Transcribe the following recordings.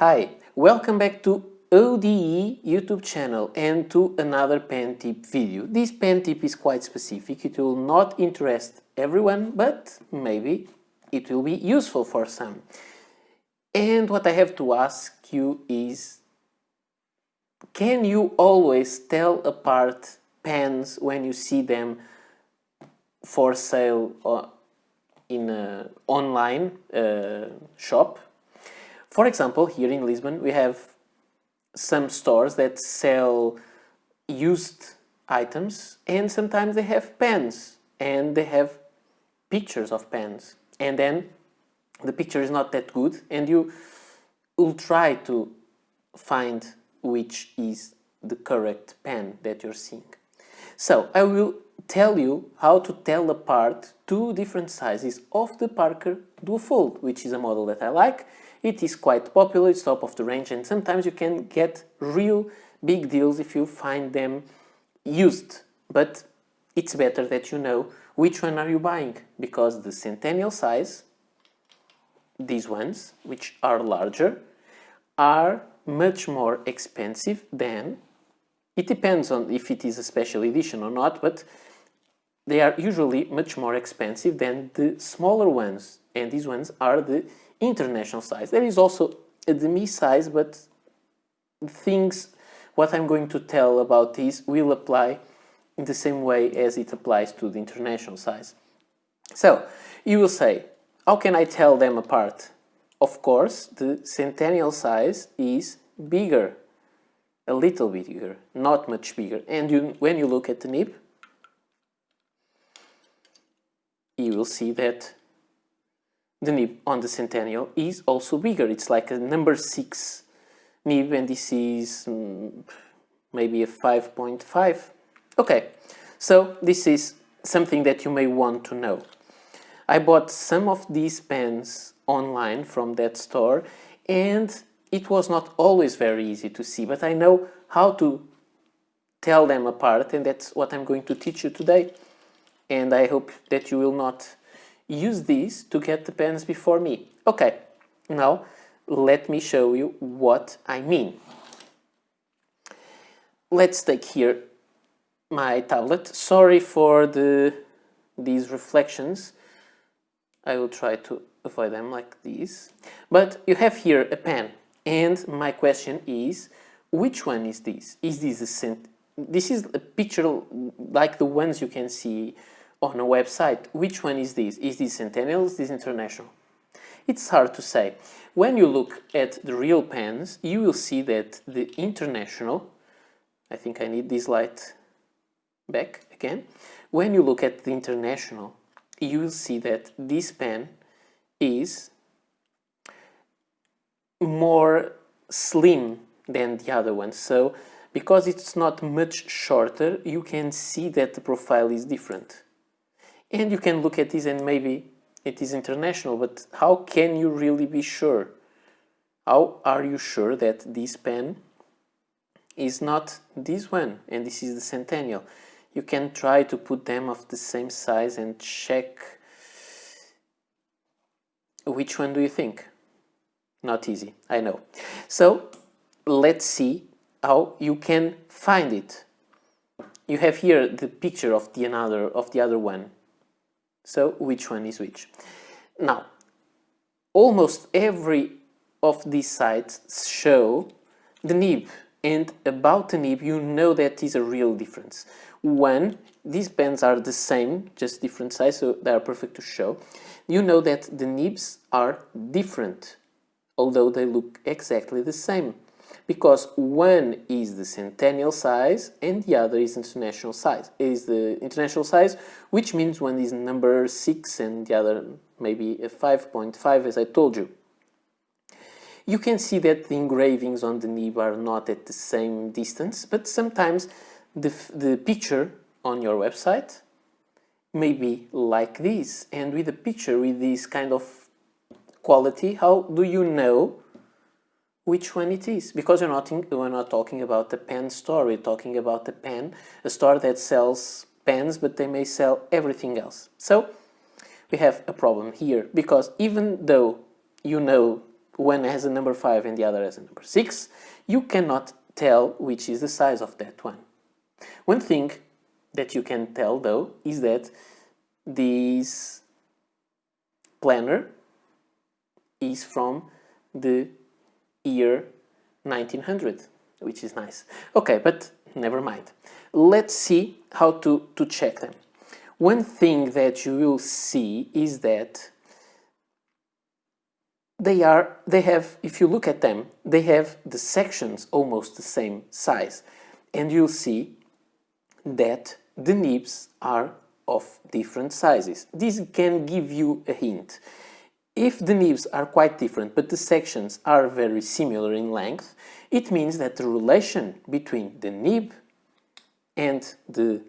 Hi, welcome back to ODE YouTube channel and to another pen tip video. This pen tip is quite specific, it will not interest everyone, but maybe it will be useful for some. And what I have to ask you is, can you always tell apart pens when you see them for sale in an online shop? For example, here in Lisbon we have some stores that sell used items, and sometimes they have pens and they have pictures of pens, and then the picture is not that good and you will try to find which is the correct pen that you're seeing. So I will tell you how to tell apart two different sizes of the Parker Duofold, which is a model that I like. It is quite popular, it's top of the range, and sometimes you can get real big deals if you find them used. But it's better that you know which one are you buying, because the Centennial size, these ones, which are larger, are much more expensive than, it depends on if it is a special edition or not, but they are usually much more expensive than the smaller ones, and these ones are the international size. There is also a demi size, but what I'm going to tell about these will apply in the same way as it applies to the international size. So you will say, how can I tell them apart? Of course, the Centennial size is bigger, a little bit bigger, not much bigger. And when you look at the nib, you will see that the nib on the Centennial is also bigger. It's like a number 6 nib, and this is maybe a 5.5. Okay, so this is something that you may want to know. I bought some of these pens online from that store, and it was not always very easy to see, but I know how to tell them apart, and that's what I'm going to teach you today. And I hope that you will not use these to get the pens before me. Okay, now let me show you what I mean. Let's take here my tablet. Sorry for these reflections. I will try to avoid them like this. But you have here a pen, and my question is, which one is this? Is this this is a picture like the ones you can see on a website. Which one is this? Is this Centennial? Is this International? It's hard to say. When you look at the real pens, you will see that the International, I think I need this light back again. When you look at the International, you will see that this pen is more slim than the other one. So because it's not much shorter, you can see that the profile is different. And you can look at this and maybe it is International, but how can you really be sure? How are you sure that this pen is not this one and this is the Centennial? You can try to put them of the same size and check. Which one do you think? Not easy, I know. So let's see how you can find it. You have here the picture of the other one. So which one is which? Now, almost every of these sites show the nib, and about the nib you know that is a real difference. One, these pens are the same, just different size, so they are perfect to show. You know that the nibs are different, although they look exactly the same, because one is the Centennial size and the other is international size. Is the international size, which means one is number 6 and the other maybe a 5.5, as I told you. You can see that the engravings on the nib are not at the same distance, but sometimes the picture on your website may be like this, and with a picture with this kind of quality, how do you know which one it is? Because we're not talking about a pen store, we're talking about a store that sells pens, but they may sell everything else. So we have a problem here, because even though you know one has a number 5 and the other has a number 6, you cannot tell which is the size of that one. One thing that you can tell though is that this planner is from the year 1900, which is nice. Okay, but never mind. Let's see how to check them. One thing that you will see is that they have, if you look at them, they have the sections almost the same size. And you'll see that the nibs are of different sizes. This can give you a hint. If the nibs are quite different, but the sections are very similar in length, it means that the relation between the nib and the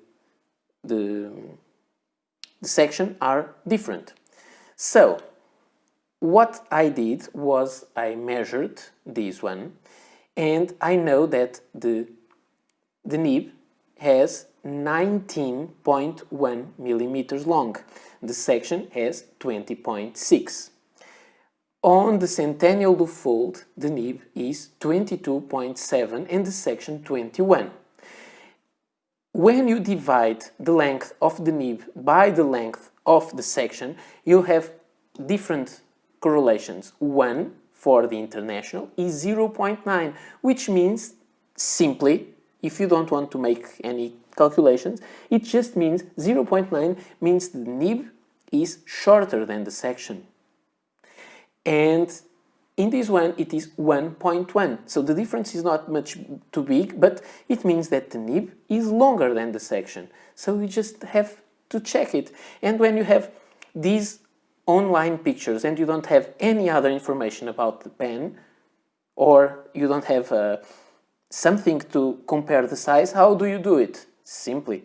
section are different. So, what I did was I measured this one, and I know that the nib has 19.1 millimeters long. The section has 20.6. On the Centennial Duofold, the nib is 22.7 and the section 21. When you divide the length of the nib by the length of the section, you have different correlations. One for the International is 0.9, which means simply, if you don't want to make any calculations, it just means 0.9 means the nib is shorter than the section. And in this one it is 1.1, so the difference is not much too big, but it means that the nib is longer than the section. So you just have to check it. And when you have these online pictures and you don't have any other information about the pen, or you don't have something to compare the size, how do you do it? Simply,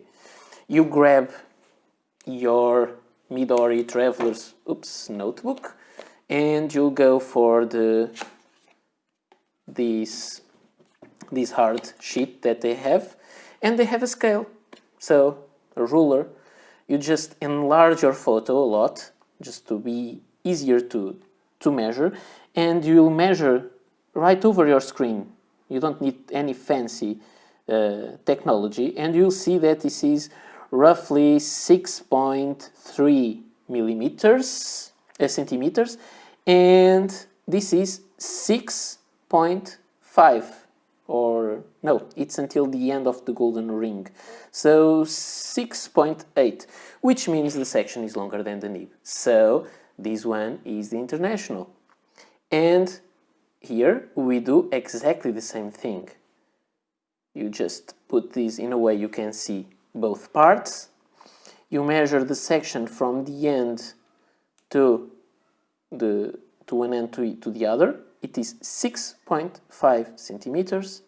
you grab your Midori Traveler's notebook, and you'll go for this hard sheet that they have, and they have a scale, so a ruler. You just enlarge your photo a lot, just to be easier to measure, and you'll measure right over your screen. You don't need any fancy technology, and you'll see that this is roughly 6.3 centimeters, and this is 6.5, or no, it's until the end of the golden ring, so 6.8, which means the section is longer than the nib. So this one is the International. And here we do exactly the same thing. You just put this in a way you can see both parts. You measure the section from the end to one end to the other. It is 6.5 centimeters,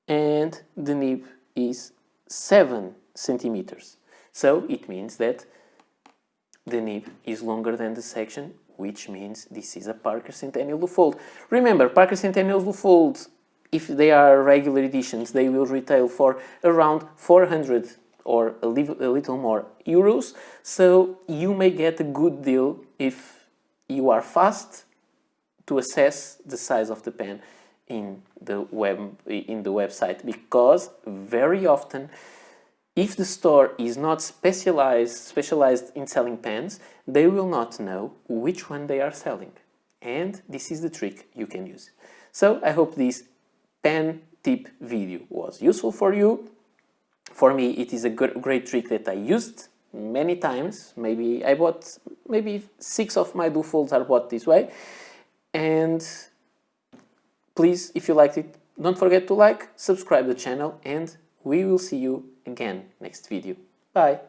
and the nib is 7 centimeters. So it means that the nib is longer than the section, which means this is a Parker Centennial Duofold. Remember, Parker Centennial Duofold, if they are regular editions, they will retail for around 400 or a little more euros. So you may get a good deal if you are fast to assess the size of the pen in the website, because very often, if the store is not specialized in selling pens, they will not know which one they are selling. And this is the trick you can use. So I hope this pen tip video was useful for you. For me, it is a great trick that I used many times. Maybe 6 of my Duofolds are bought this way. And please, if you liked it, don't forget to like, subscribe the channel, and we will see you again next video. Bye!